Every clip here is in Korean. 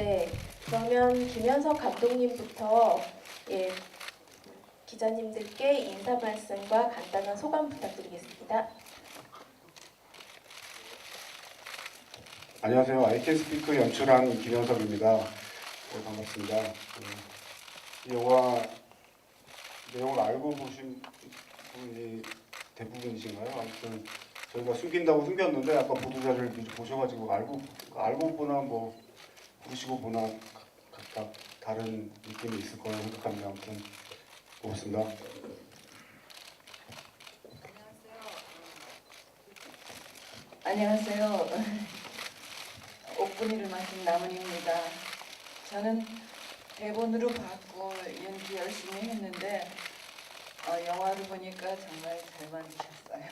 네, 그러면 김현석 감독님부터 기자님들께 인사 말씀과 간단한 소감 부탁드리겠습니다. 안녕하세요. 아이캔스피크 연출한 김현석입니다. 네, 반갑습니다. 이 영화 내용을 알고 보신 분이 대부분이신가요? 아무튼 저희가 숨긴다고 숨겼는데 아까 보도자료를 미리 보셔가지고 알고 보나 뭐 모르시고 보나 각각 다른 느낌이 있을 거라고 생각합니다. 아무튼 고맙습니다. 안녕하세요. 옥분이를 맡은 남은입니다. 저는 대본으로 받고 연기 열심히 했는데 영화를 보니까 정말 잘 만드셨어요.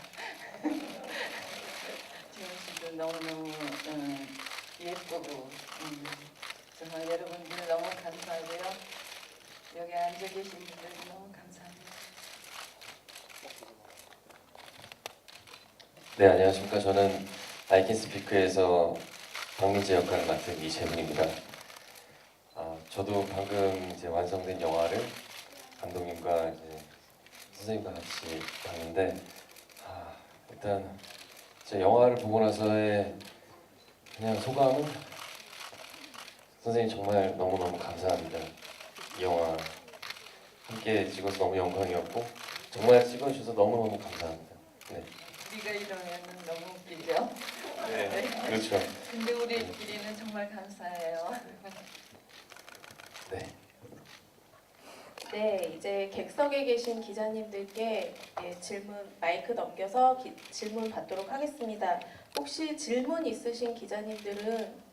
지원 씨도 너무너무 예쁘고 정말 여러분들 너무 감사하고요. 여기 앉아 계신 분들 너무 감사합니다. 네, 안녕하십니까. 저는 아이캔스피크에서 박민재 역할을 맡은 이재훈입니다. 저도 방금 이제 완성된 영화를 감독님과 이제 선생님과 같이 봤는데 일단 제 영화를 보고 나서의 그냥 소감은 선생님 정말 너무너무 감사합니다. 이 영화 함께 찍어서 너무 영광이었고 정말 찍어주셔서 너무너무 감사합니다. 네. 우리가 이러면 너무 웃기죠? 네, 그렇죠. 근데 우리끼리는 정말 감사해요. 네. 네, 이제 객석에 계신 기자님들께 마이크 넘겨서 질문 받도록 하겠습니다. 혹시 질문 있으신 기자님들은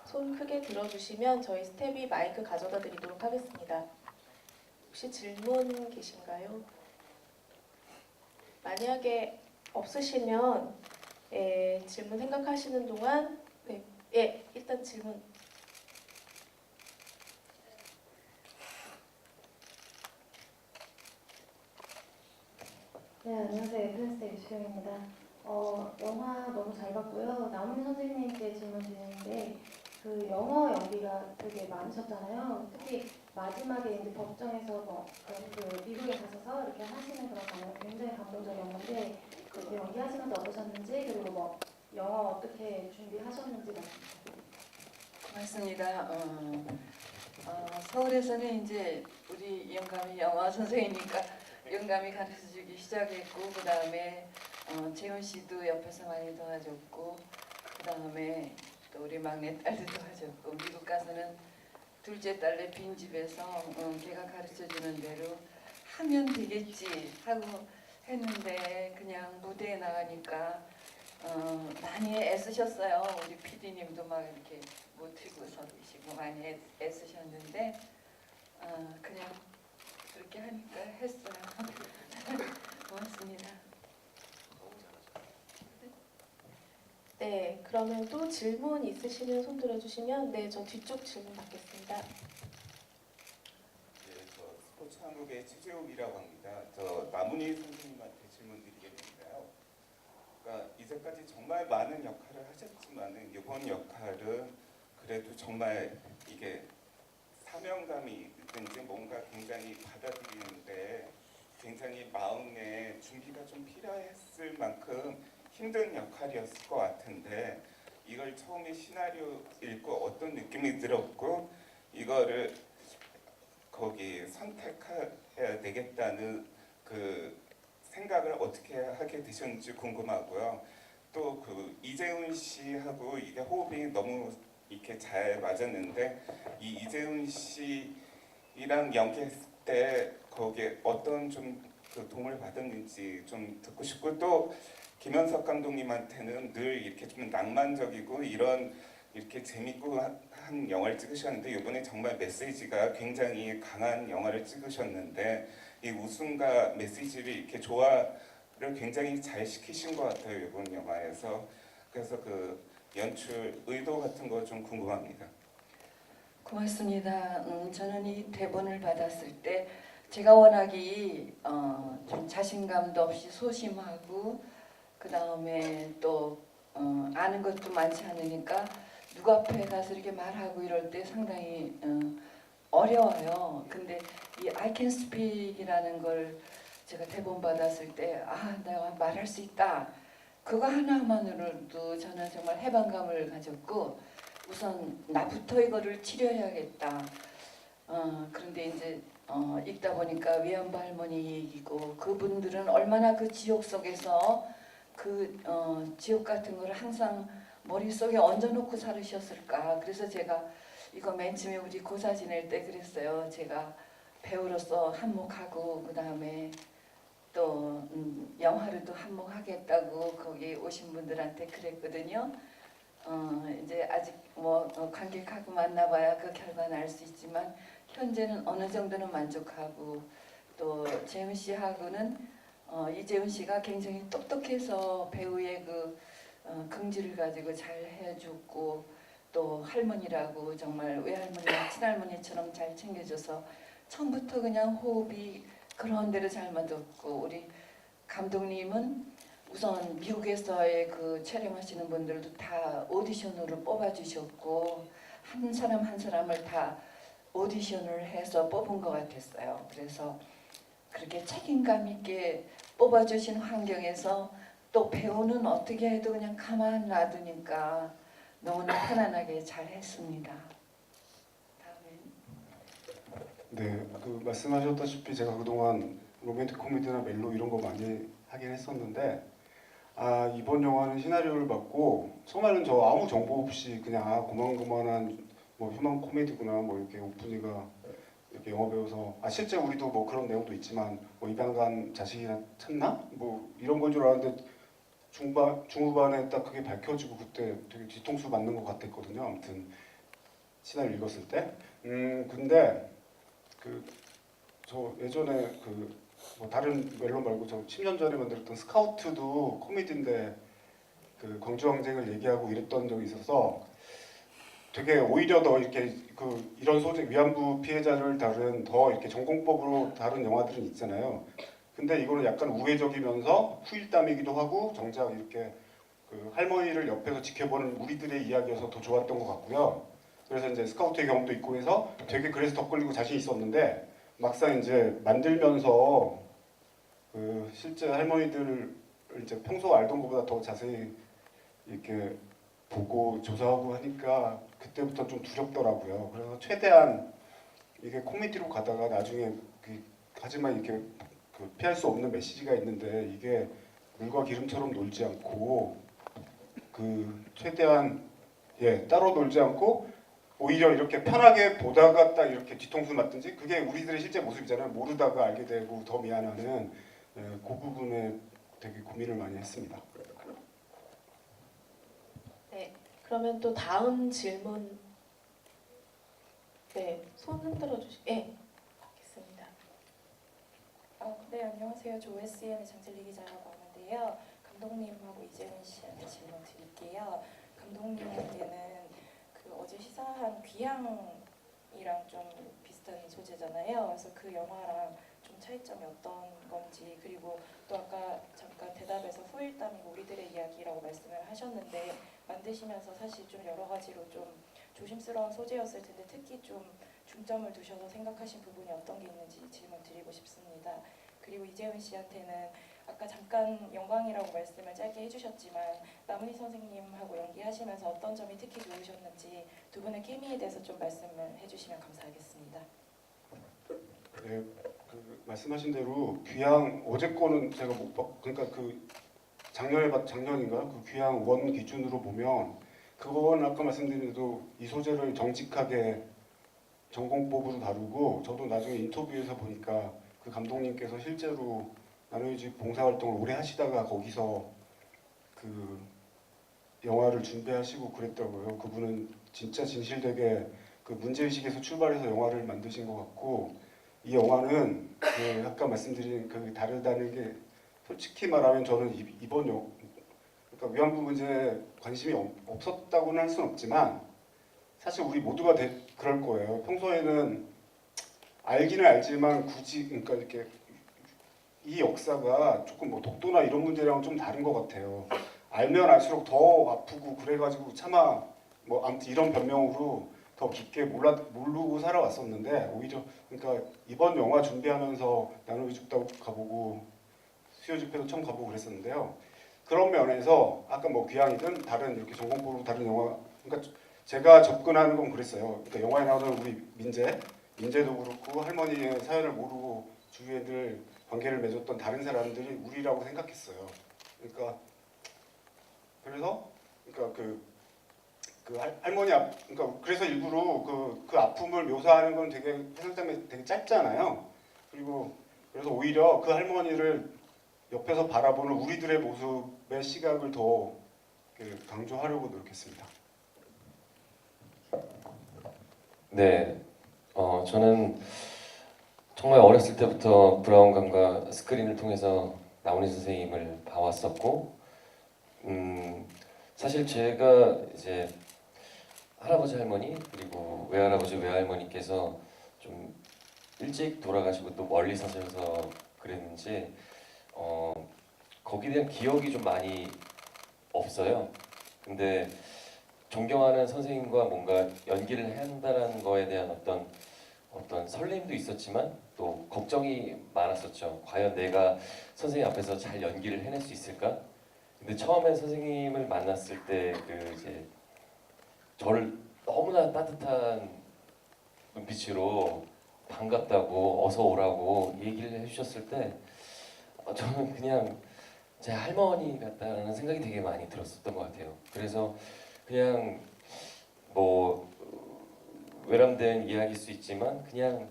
손 크게 들어주시면 저희 스태프이 마이크 가져다 드리도록 하겠습니다. 혹시 질문 계신가요? 만약에 없으시면 질문 생각하시는 동안 일단 질문. 네, 안녕하세요. 에프레스의 유수경입니다. 영화 너무 잘 봤고요. 남은 선생님께 질문 드리는데 그 영어 연기가 되게 많으셨잖아요. 특히 마지막에 이제 법정에서 그 미국에 가셔서 이렇게 하시는 그런 장면 굉장히 감동적이었는데 그 연기하시면서 어떠셨는지 그리고 영어 어떻게 준비하셨는지 고맙습니다. 서울에서는 이제 우리 영감이 영화 선생이니까 영감이 가르쳐주기 시작했고 그 다음에 재훈 씨도 옆에서 많이 도와줬고 그 다음에 또 우리 막내딸도 도와줬고 미국 가서는 둘째 딸네 빈집에서 걔가 가르쳐주는 대로 하면 되겠지 하고 했는데 그냥 무대에 나가니까 많이 애쓰셨어요. 우리 PD님도 막 이렇게 모티브 서주시고 많이 애쓰셨는데 그냥 그렇게 하니까 했어요. 고맙습니다. 네, 그러면 또 질문 있으시면 손 들어주시면 저 뒤쪽 질문 받겠습니다. 네, 저 스포츠 한국의 최재욱이라고 합니다. 저 남은희 선생님한테 질문드리겠는데요. 그러니까 이제까지 정말 많은 역할을 하셨지만은 이번 역할은 그래도 정말 이게 사명감이 있든지 뭔가 굉장히 받아들이는데 굉장히 마음의 준비가 좀 필요했을 만큼 힘든 역할이었을 것 같은데 이걸 처음에 시나리오 읽고 어떤 느낌이 들었고 이거를 거기 선택해야 되겠다는 그 생각을 어떻게 하게 되셨는지 궁금하고요. 또 그 이재훈 씨하고 이게 호흡이 너무 이렇게 잘 맞았는데 이 이재훈 씨랑 연기했을 때 거기에 어떤 좀 그 도움을 받았는지 좀 듣고 싶고 또 김현석 감독님한테는 늘 이렇게 좀 낭만적이고 이런 이렇게 재밌고 한 영화를 찍으셨는데 이번에 정말 메시지가 굉장히 강한 영화를 찍으셨는데 이 웃음과 메시지를 이렇게 조화를 굉장히 잘 시키신 것 같아요 이번 영화에서. 그래서 그 연출 의도 같은 거 좀 궁금합니다. 고맙습니다. 저는 이 대본을 받았을 때 제가 워낙이 좀 자신감도 없이 소심하고 그 다음에 또 아는 것도 많지 않으니까 누구 앞에 가서 이렇게 말하고 이럴 때 상당히 어려워요. 근데 이 I can speak이라는 걸 제가 대본 받았을 때 내가 말할 수 있다. 그거 하나만으로도 저는 정말 해방감을 가졌고 우선 나부터 이거를 치료해야겠다. 그런데 이제 읽다 보니까 위안부 할머니 얘기고 그분들은 얼마나 그 지옥 속에서 그 지옥 같은 걸 항상 머릿속에 얹어놓고 살으셨을까. 그래서 제가 이거 맨 처음에 우리 고사 지낼 때 그랬어요. 제가 배우로서 한몫하고 그 다음에 또 영화를 또 한몫하겠다고 거기 오신 분들한테 그랬거든요. 이제 아직 뭐 관객하고 만나봐야 그 결과는 알 수 있지만 현재는 어느 정도는 만족하고 또 재훈 씨하고는 이재훈 씨가 굉장히 똑똑해서 배우의 그 긍지를 가지고 잘 해주고 또 할머니라고 정말 외할머니나 친할머니처럼 잘 챙겨줘서 처음부터 그냥 호흡이 그런 대로 잘 맞았고 우리 감독님은 우선 미국에서의 그 촬영하시는 분들도 다 오디션으로 뽑아주셨고 한 사람 한 사람을 다 오디션을 해서 뽑은 것 같았어요. 그래서 그렇게 책임감 있게 뽑아주신 환경에서 또 배우는 어떻게 해도 그냥 가만 놔두니까 너무나 편안하게 잘 했습니다. 네, 그 말씀하셨다시피 제가 그동안 로맨틱 코미디나 멜로 이런 거 많이 하긴 했었는데 이번 영화는 시나리오를 받고 처음에는 저 아무 정보 없이 그냥 고만고만한 뭐 휴먼 코미디구나 뭐 이렇게 오픈이가 이렇게 영화 배워서 실제 우리도 뭐 그런 내용도 있지만 뭐 입양간 자식이나 찾나 뭐 이런 건 줄 알았는데 중후반에 딱 그게 밝혀지고 그때 되게 뒤통수 맞는 것 같았거든요. 아무튼 시나리오 읽었을 때 근데 저 예전에 뭐 다른 멜로 말고 저 10년 전에 만들었던 스카우트도 코미디인데 그 광주항쟁을 얘기하고 이랬던 적이 있어서 되게 오히려 더 이렇게 이런 소재 위안부 피해자를 다룬 더 이렇게 전공법으로 다룬 영화들은 있잖아요. 근데 이거는 약간 우회적이면서 후일담이기도 하고 정작 이렇게 그 할머니를 옆에서 지켜보는 우리들의 이야기여서 더 좋았던 것 같고요. 그래서 이제 스카우트의 경험도 있고 해서 되게 그래서 더 끌리고 자신 있었는데 막상 이제 만들면서 그 실제 할머니들을 이제 평소 알던 것보다 더 자세히 이렇게 보고 조사하고 하니까 그때부터 좀 두렵더라고요. 그래서 최대한 이게 코미디로 가다가 나중에 하지만 이렇게 피할 수 없는 메시지가 있는데 이게 물과 기름처럼 놀지 않고 최대한 따로 놀지 않고 오히려 이렇게 편하게 보다가 딱 이렇게 뒤통수 맞든지 그게 우리들의 실제 모습이잖아요. 모르다가 알게 되고 더 미안하는 그 부분에 되게 고민을 많이 했습니다. 네, 그러면 또 다음 질문. 네, 손 흔들어 네, 알겠습니다. 네, 안녕하세요. 저 OSN의 장진리 기자라고 하는데요. 감독님하고 이재훈 씨한테 질문 드릴게요. 감독님에게는 어제 시사한 귀향이랑 좀 비슷한 소재잖아요. 그래서 그 영화랑 좀 차이점이 어떤 건지, 그리고 또 아까 잠깐 대답에서 후일담이고 우리들의 이야기라고 말씀을 하셨는데 만드시면서 사실 좀 여러 가지로 좀 조심스러운 소재였을 텐데 특히 좀 중점을 두셔서 생각하신 부분이 어떤 게 있는지 질문 드리고 싶습니다. 그리고 이재훈 씨한테는 아까 잠깐 영광이라고 말씀을 짧게 해주셨지만 남은희 선생님하고 연기하시면서 어떤 점이 특히 좋으셨는지 두 분의 케미에 대해서 좀 말씀을 해주시면 감사하겠습니다. 네, 말씀하신 대로 귀향 어제 거는 제가 못 봤, 그러니까 작년인가 그 귀향 원 기준으로 보면 그건 아까 말씀드린 대로 이 소재를 정직하게 전공법으로 다루고 저도 나중에 인터뷰에서 보니까 그 감독님께서 실제로 나누이 집 봉사활동을 오래 하시다가 거기서 그 영화를 준비하시고 그랬더라고요. 그분은 진짜 진실되게 그 문제의식에서 출발해서 영화를 만드신 것 같고 이 영화는 아까 말씀드린 다르다는 게 솔직히 말하면 저는 이번 그러니까 위안부 문제에 관심이 없었다고는 할 수는 없지만 사실 우리 모두가 그럴 거예요. 평소에는 알기는 알지만 굳이 그러니까 이렇게 이 역사가 조금 뭐 독도나 이런 문제랑은 좀 다른 것 같아요. 알면 알수록 더 아프고 그래가지고 차마 뭐 아무튼 이런 변명으로 더 깊게 모르고 살아왔었는데 오히려 그러니까 이번 영화 준비하면서 나는 왜 죽다 가보고 수요 집회도 처음 가보고 그랬었는데요. 그런 면에서 아까 뭐 귀향이든 다른 이렇게 전공법으로 다른 영화 그러니까 제가 접근하는 건 그랬어요. 그러니까 영화에 나오는 우리 민재도 그렇고 할머니의 사연을 모르고 주위에 늘 관계를 맺었던 다른 사람들이 우리라고 생각했어요. 그러니까 그래서 그러니까 할머니 그러니까 그래서 일부러 그 아픔을 묘사하는 건 되게 해설장면 되게 짧잖아요. 그리고 그래서 오히려 그 할머니를 옆에서 바라보는 우리들의 모습의 시각을 더 강조하려고 노력했습니다. 네, 저는 정말 어렸을 때부터 브라운관과 스크린을 통해서 나훈이 선생님을 봐왔었고, 사실 제가 이제 할아버지 할머니 그리고 외할아버지 외할머니께서 좀 일찍 돌아가시고 또 멀리 사셔서 그랬는지 거기에 대한 기억이 좀 많이 없어요. 근데 존경하는 선생님과 뭔가 연기를 해야 한다는 거에 대한 어떤 설렘도 있었지만 또 걱정이 많았었죠. 과연 내가 선생님 앞에서 잘 연기를 해낼 수 있을까? 근데 처음에 선생님을 만났을 때 이제 저를 너무나 따뜻한 눈빛으로 반갑다고 어서 오라고 얘기를 해주셨을 때 저는 그냥 제 할머니 같다는 생각이 되게 많이 들었었던 것 같아요. 그래서 그냥 뭐 외람된 이야기일 수 있지만 그냥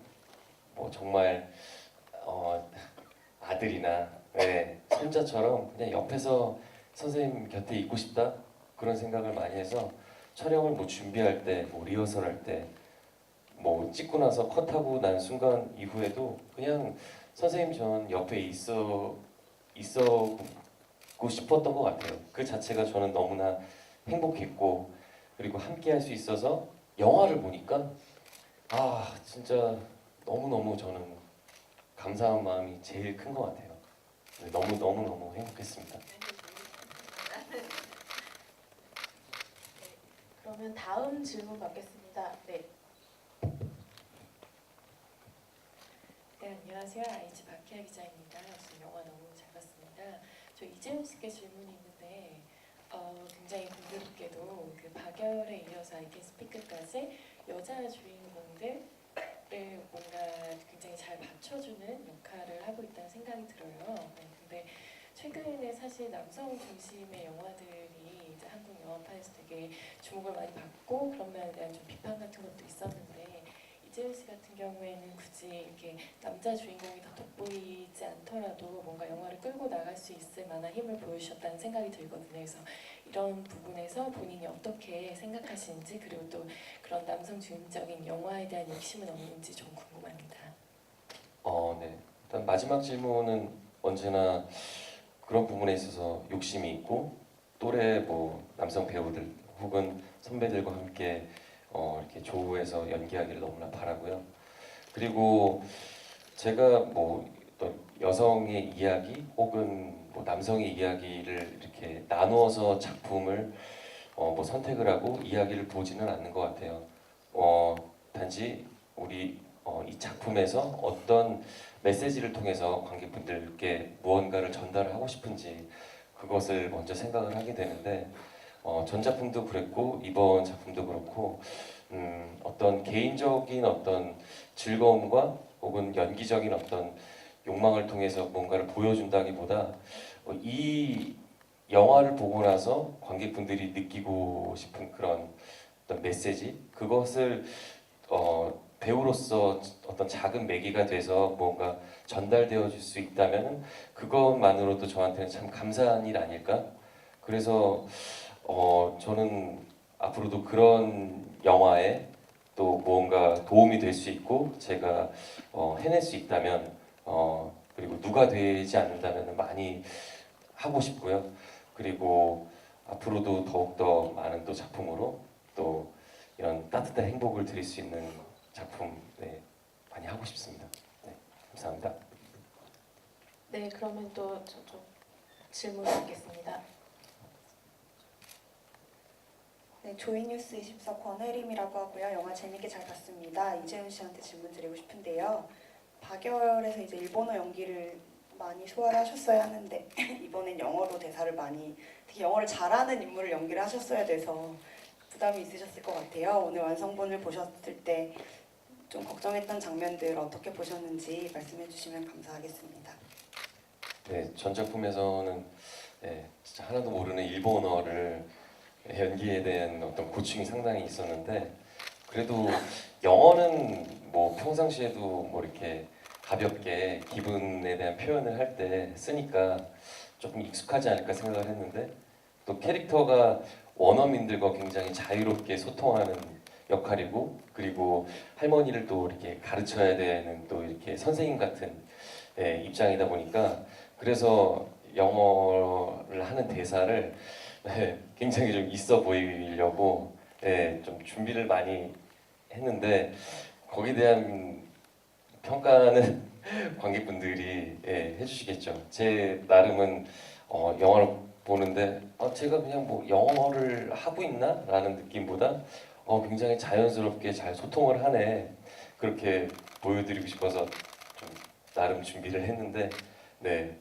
뭐 정말 아들이나 손자처럼 그냥 옆에서 선생님 곁에 있고 싶다 그런 생각을 많이 해서 촬영을 뭐 준비할 때, 뭐 리허설할 때, 뭐 찍고 나서 컷하고 난 순간 이후에도 그냥 선생님 전 옆에 있었고 싶었던 것 같아요. 그 자체가 저는 너무나 행복했고 그리고 함께 할 수 있어서 영화를 보니까 진짜 너무너무 저는 감사한 마음이 제일 큰 것 같아요. 너무 행복했습니다. 그러면 다음 질문 받겠습니다. 네. 네, 안녕하세요. 아이즈 박희아 기자입니다. 지금 영화 너무 잘 봤습니다. 저 이재훈 씨께 질문이 있는데 굉장히 공교롭게도 그 박열에 이어서 I Can Speak까지 여자 주인공들을 뭔가 굉장히 잘 받쳐주는 역할을 하고 있다는 생각이 들어요. 네, 근데 최근에 사실 남성 중심의 영화들이 이제 한국 영화판에서 되게 주목을 많이 받고 그런 면에 대한 좀 비판 같은 것도 있었는데 이재훈 씨 같은 경우에는 굳이 이렇게 남자 주인공이 더 돋보이지 않더라도 뭔가 영화를 끌고 나갈 수 있을 만한 힘을 보여주셨다는 생각이 들거든요. 그래서 이런 부분에서 본인이 어떻게 생각하시는지 그리고 또 그런 남성 중심적인 영화에 대한 욕심은 없는지 좀 궁금합니다. 네. 일단 마지막 질문은 언제나 그런 부분에 있어서 욕심이 있고 또래 뭐 남성 배우들 혹은 선배들과 함께 이렇게 조우해서 연기하기를 너무나 바라고요. 그리고 제가 뭐 어떤 여성의 이야기 혹은 뭐 남성의 이야기를 이렇게 나누어서 작품을 뭐 선택을 하고 이야기를 보지는 않는 것 같아요. 단지 우리 이 작품에서 어떤 메시지를 통해서 관객분들께 무언가를 전달하고 싶은지 그것을 먼저 생각을 하게 되는데 전 작품도 그랬고 이번 작품도 그렇고 어떤 개인적인 어떤 즐거움과 혹은 연기적인 어떤 욕망을 통해서 뭔가를 보여준다기보다 이 영화를 보고 나서 관객분들이 느끼고 싶은 그런 어떤 메시지 그것을 배우로서 어떤 작은 매개가 돼서 뭔가 전달되어 줄 수 있다면 그것만으로도 저한테는 참 감사한 일 아닐까? 그래서 저는 앞으로도 그런 영화에 또 무언가 도움이 될 수 있고 제가 해낼 수 있다면 그리고 누가 되지 않는다면 많이 하고 싶고요. 그리고 앞으로도 더욱더 많은 또 작품으로 또 이런 따뜻한 행복을 드릴 수 있는 작품 많이 하고 싶습니다. 네, 감사합니다. 네, 그러면 또 저쪽 질문 받겠습니다. 네, 네, 조이뉴스 24 권혜림이라고 하고요. 영화 재밌게 잘 봤습니다. 이재훈 씨한테 질문 드리고 싶은데요. 박열에서 이제 일본어 연기를 많이 소화를 하셨어야 하는데 이번엔 영어로 대사를 많이 되게 영어를 잘하는 인물을 연기를 하셨어야 돼서 부담이 있으셨을 것 같아요. 오늘 완성본을 보셨을 때 좀 걱정했던 장면들 어떻게 보셨는지 말씀해 주시면 감사하겠습니다. 네, 전 작품에서는 진짜 하나도 모르는 일본어를 연기에 대한 어떤 고충이 상당히 있었는데 그래도 영어는 뭐 평상시에도 뭐 이렇게 가볍게 기분에 대한 표현을 할 때 쓰니까 조금 익숙하지 않을까 생각을 했는데 또 캐릭터가 원어민들과 굉장히 자유롭게 소통하는 역할이고 그리고 할머니를 또 이렇게 가르쳐야 되는 또 이렇게 선생님 같은 입장이다 보니까 그래서 영어를 하는 대사를 굉장히 좀 있어 보이려고 좀 준비를 많이 했는데 거기에 대한 평가는 관객분들이 해주시겠죠. 제 나름은 영화를 보는데 제가 그냥 뭐 영어를 하고 있나? 라는 느낌보다 굉장히 자연스럽게 잘 소통을 하네 그렇게 보여드리고 싶어서 좀 나름 준비를 했는데 네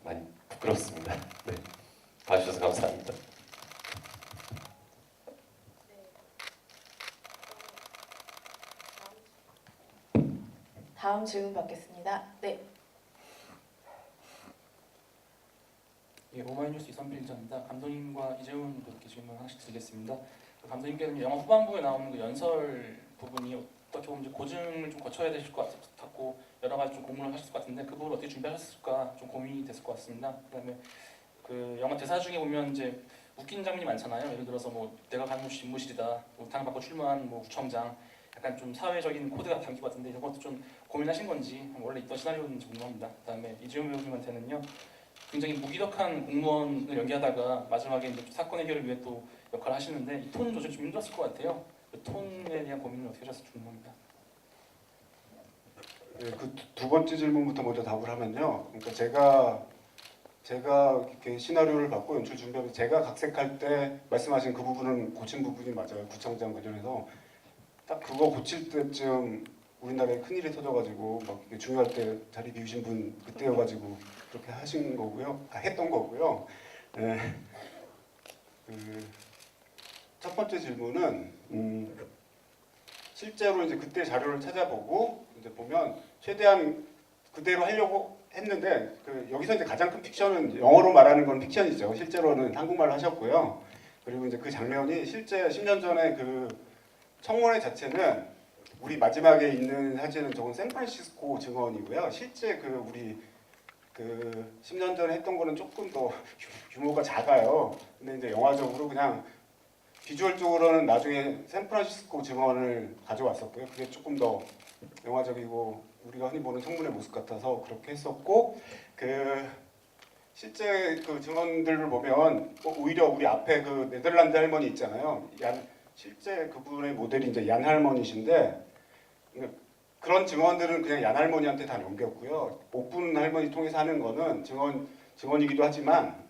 많이 부끄럽습니다. 네 봐주셔서 감사합니다. 다음 질문 받겠습니다. 네, 예, 오마이뉴스 이선필 기자입니다. 감독님과 이재훈 분께 질문 하나씩 드리겠습니다. 감독님께서는 영화 후반부에 나오는 그 연설 부분이 어떻게 보면 이제 고증을 좀 거쳐야 되실 것 같고 여러 가지 좀 공부를 하셨을 것 같은데 그 부분을 어떻게 준비하셨을까 좀 고민이 됐을 것 같습니다. 그다음에 그 영화 대사 중에 보면 이제 웃긴 장면이 많잖아요. 예를 들어서 뭐 내가 가는 곳이 집무실이다, 당을 받고 출마한 뭐 구청장, 약간 좀 사회적인 코드가 담긴 것 같은데 이런 것도 좀 고민하신 건지 원래 있던 시나리오인지 궁금합니다. 그다음에 이재훈 배우님한테는요. 굉장히 무기력한 공무원을 연기하다가 마지막에 이제 사건 해결을 위해 또 역할을 하시는데 이 톤 조절이 좀 힘들었을 것 같아요. 그 톤에 대한 고민을 어떻게 하셨을지 궁금합니다. 네, 그 두 번째 질문부터 먼저 답을 하면요. 그러니까 제가 이렇게 시나리오를 받고 연출 준비하면서 제가 각색할 때 말씀하신 그 부분은 고친 부분이 맞아요. 구청장 관련해서 딱 그거 고칠 때쯤 우리나라에 큰일이 터져가지고 막 이게 중요할 때 자리 비우신 분 그때여가지고 그렇게 하신 거고요. 했던 거고요. 네. 첫 번째 질문은 실제로 이제 그때 자료를 찾아보고 이제 보면 최대한 그대로 하려고 했는데 여기서 이제 가장 큰 픽션은 영어로 말하는 건 픽션이죠. 실제로는 한국말로 하셨고요. 그리고 이제 그 장면이 실제 10년 전에 그 청문회 자체는 우리 마지막에 있는 사진은 저건 샌프란시스코 증언이고요. 실제 우리 10년 전에 했던 거는 조금 더 규모가 작아요. 근데 이제 영화적으로 그냥 비주얼적으로는 나중에 샌프란시스코 증언을 가져왔었고요. 그게 조금 더 영화적이고 우리가 흔히 보는 청문회 모습 같아서 그렇게 했었고 실제 그 증언들을 보면 오히려 우리 앞에 그 네덜란드 할머니 있잖아요. 실제 그분의 모델이 이제 얀 할머니신데 그런 증언들은 그냥 얀 할머니한테 다 넘겼고요. 오픈 할머니 통해서 하는 거는 증언이기도 하지만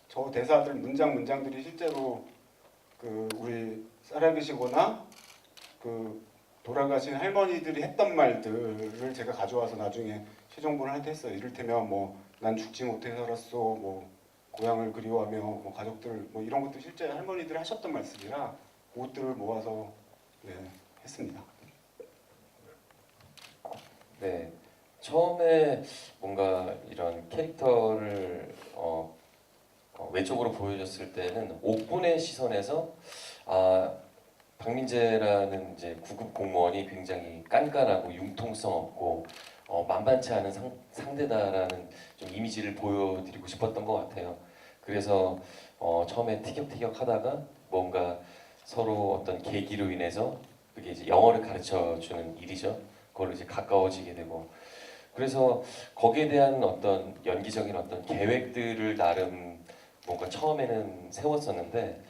저 대사들 문장들이 실제로 우리 살아계시거나 돌아가신 할머니들이 했던 말들을 제가 가져와서 나중에 최종본을 할 때 했어요. 이를테면 뭐 난 죽지 못해 살았어, 뭐 고향을 그리워하며, 뭐 가족들 뭐 이런 것도 실제 할머니들이 하셨던 말씀이라 그것들을 모아서 했습니다. 네, 처음에 뭔가 이런 캐릭터를 외적으로 보여줬을 때는 옥분의 시선에서 박민재라는 이제 구급 공무원이 굉장히 깐깐하고 융통성 없고 만만치 않은 상대다라는 좀 이미지를 보여드리고 싶었던 것 같아요. 그래서 처음에 티격태격하다가 뭔가 서로 어떤 계기로 인해서 그게 이제 영어를 가르쳐주는 일이죠. 그걸로 이제 가까워지게 되고 그래서 거기에 대한 어떤 연기적인 어떤 계획들을 나름 뭔가 처음에는 세웠었는데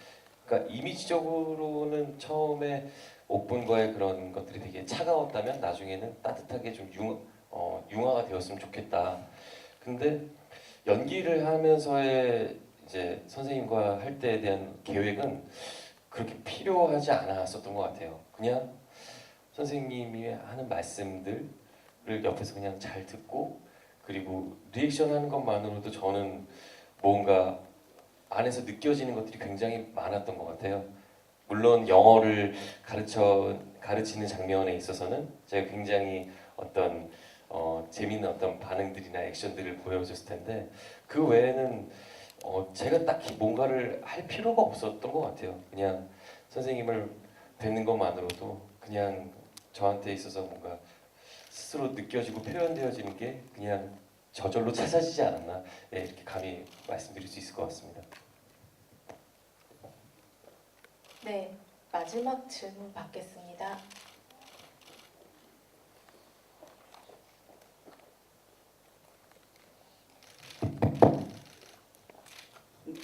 그러니까 이미지적으로는 처음에 옥분과의 그런 것들이 되게 차가웠다면 나중에는 따뜻하게 좀 융화가 되었으면 좋겠다. 근데 연기를 하면서의 이제 선생님과 할 때에 대한 계획은 그렇게 필요하지 않았었던 것 같아요. 그냥 선생님이 하는 말씀들을 옆에서 그냥 잘 듣고 그리고 리액션하는 것만으로도 저는 뭔가 안에서 느껴지는 것들이 굉장히 많았던 것 같아요. 물론 영어를 가르치는 장면에 있어서는 제가 굉장히 어떤 재밌는 어떤 반응들이나 액션들을 보여줬을 텐데 그 외에는 제가 딱히 뭔가를 할 필요가 없었던 것 같아요. 그냥 선생님을 뵙는 것만으로도 그냥 저한테 있어서 뭔가 스스로 느껴지고 표현되어지는 게 그냥 저절로 찾아지지 않았나 이렇게 감히 말씀드릴 수 있을 것 같습니다. 네, 마지막 질문 받겠습니다.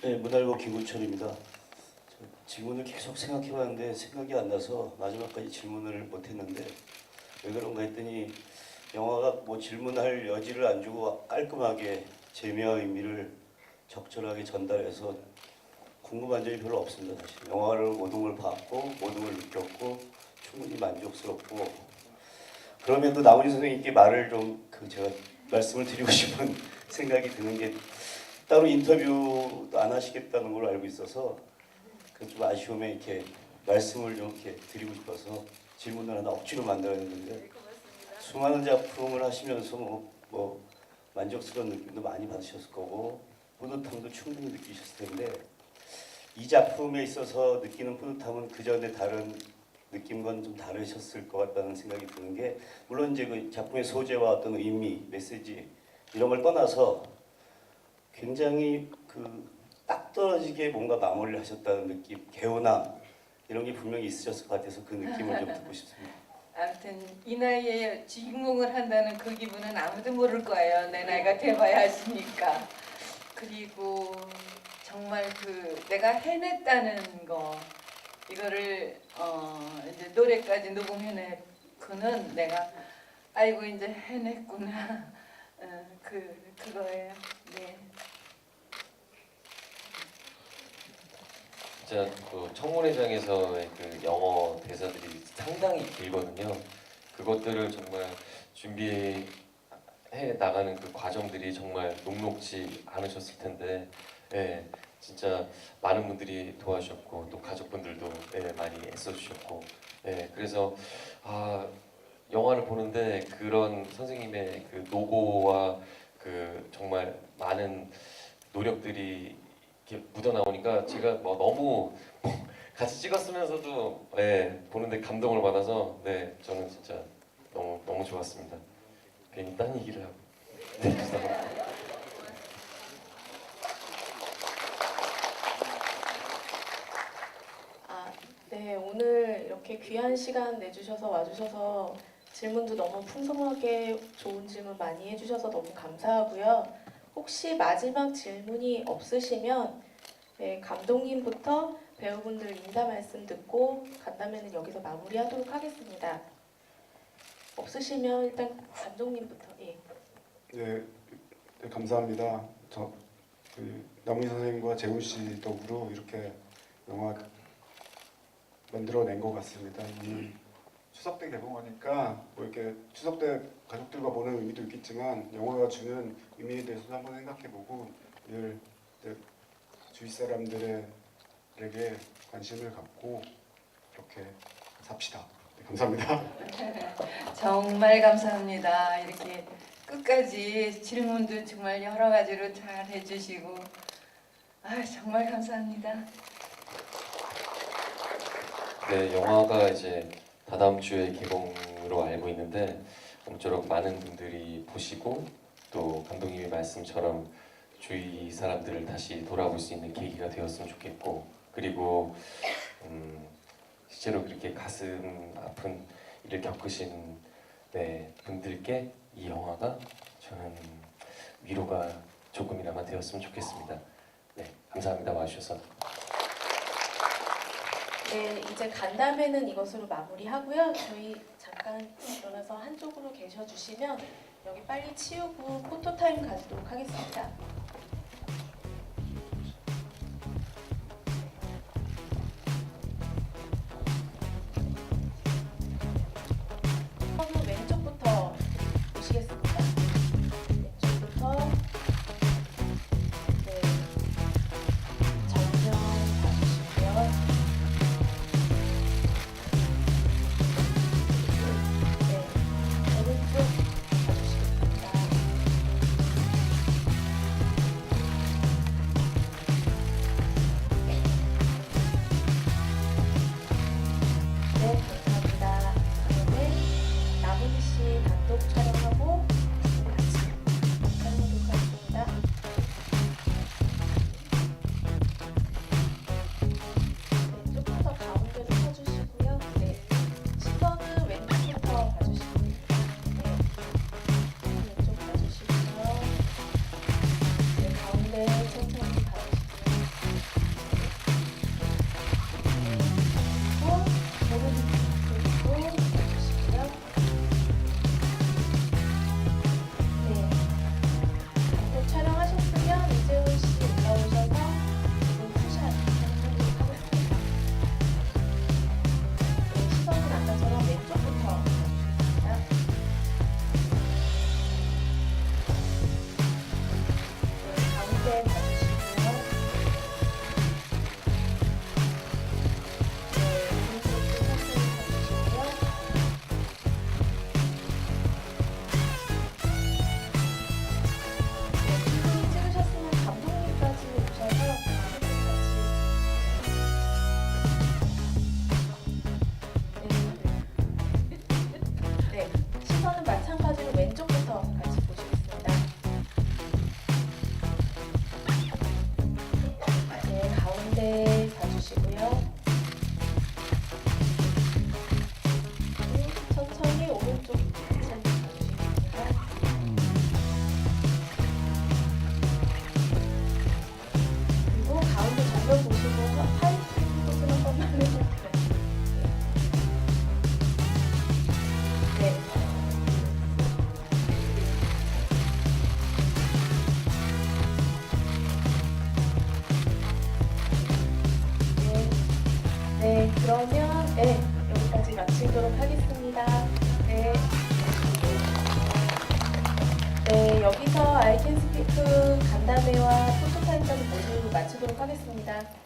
네, 문알고 김구철입니다. 질문을 계속 생각해봤는데 생각이 안 나서 마지막까지 질문을 못했는데 왜 그런가 했더니 영화가 뭐 질문할 여지를 안 주고 깔끔하게 재미와 의미를 적절하게 전달해서 궁금한 점이 별로 없습니다. 사실 영화를 모든 걸 봤고 모든 걸 느꼈고 충분히 만족스럽고 그럼에도 나머지 선생님께 말을 좀 제가 말씀을 드리고 싶은 생각이 드는 게 따로 인터뷰도 안 하시겠다는 걸로 알고 있어서 그 좀 아쉬움에 이렇게 말씀을 좀 이렇게 드리고 싶어서 질문을 하나 억지로 만들었는데 수많은 작품을 하시면서 뭐 만족스러운 느낌도 많이 받으셨을 거고 뿌듯함도 충분히 느끼셨을 텐데 이 작품에 있어서 느끼는 뿌듯함은 그 전에 다른 느낌과는 좀 다르셨을 것 같다는 생각이 드는 게 물론 이제 그 작품의 소재와 어떤 의미, 메시지 이런 걸 떠나서 굉장히 딱 떨어지게 뭔가 마무리를 하셨다는 느낌, 개운함 이런 게 분명히 있으셨을 것 같아서 그 느낌을 좀 듣고 싶습니다. 아무튼 이 나이에 주인공을 한다는 그 기분은 아무도 모를 거예요. 내 나이가 돼봐야 아시니까. 그리고 정말 내가 해냈다는 거 이거를 이제 노래까지 녹음해내 그는 내가 아이고 이제 해냈구나 그거예요. 네. 진짜 그 청문회장에서의 그 영어 대사들이 상당히 길거든요. 그것들을 정말 준비해 나가는 그 과정들이 정말 녹록지 않으셨을 텐데, 예, 진짜 많은 분들이 도와주셨고 또 가족분들도 많이 애써주셨고, 그래서 영화를 보는데 그런 선생님의 그 노고와 그 정말 많은 노력들이 이렇게 묻어 나오니까 제가 뭐 너무 같이 찍었으면서도 보는데 감동을 받아서 저는 진짜 너무 좋았습니다. 괜히 딴 얘기를 하고 죄송합니다. 네, 오늘 이렇게 귀한 시간 내주셔서 와주셔서 질문도 너무 풍성하게 좋은 질문 많이 해주셔서 너무 감사하고요. 혹시 마지막 질문이 없으시면 감독님부터 배우분들 인사 말씀 듣고 간담회는 여기서 마무리하도록 하겠습니다. 없으시면 일단 감독님부터. 네, 감사합니다. 남훈희 선생님과 재훈 씨 덕으로 이렇게 영화 만들어낸 것 같습니다. 추석 때 개봉하니까 뭐 이렇게 추석 때 가족들과 보는 의미도 있겠지만 영화가 주는 의미에 대해서도 한번 생각해보고 늘 주위 사람들에게 관심을 갖고 이렇게 삽시다. 네, 감사합니다. 정말 감사합니다. 이렇게 끝까지 질문도 정말 여러 가지로 잘 해주시고 정말 감사합니다. 네, 영화가 이제 다다음 주에 개봉으로 알고 있는데 아무쪼록 많은 분들이 보시고 또 감독님의 말씀처럼 주위 사람들을 다시 돌아볼 수 있는 계기가 되었으면 좋겠고 그리고 실제로 그렇게 가슴 아픈 일을 겪으신 분들께 이 영화가 저는 위로가 조금이나마 되었으면 좋겠습니다. 네, 감사합니다. 와주셔서. 네, 이제 간담회는 이것으로 마무리하고요. 저희 잠깐 일어나서 한쪽으로 계셔주시면 여기 빨리 치우고 포토타임 가지도록 하겠습니다. 가운데 봐주시고요. 오른쪽도 천천히 봐주시고요. 네, 찍으셨으면 감독님까지 오셔서 네, 시선은 마찬가지로 왼쪽부터 같이 보시겠습니다. 네, 가운데 봐주시고요. 천천히 오른쪽 천천히 봐주시겠습니다. 그리고 가운데 정면 보시고 하이팅 포즈 한 번만 해볼까요? 네. 네, 그러면 여기까지 마치도록 하겠습니다. 네, 여기서 I Can Speak 간담회와 포토타임까지 모두 마치도록 하겠습니다.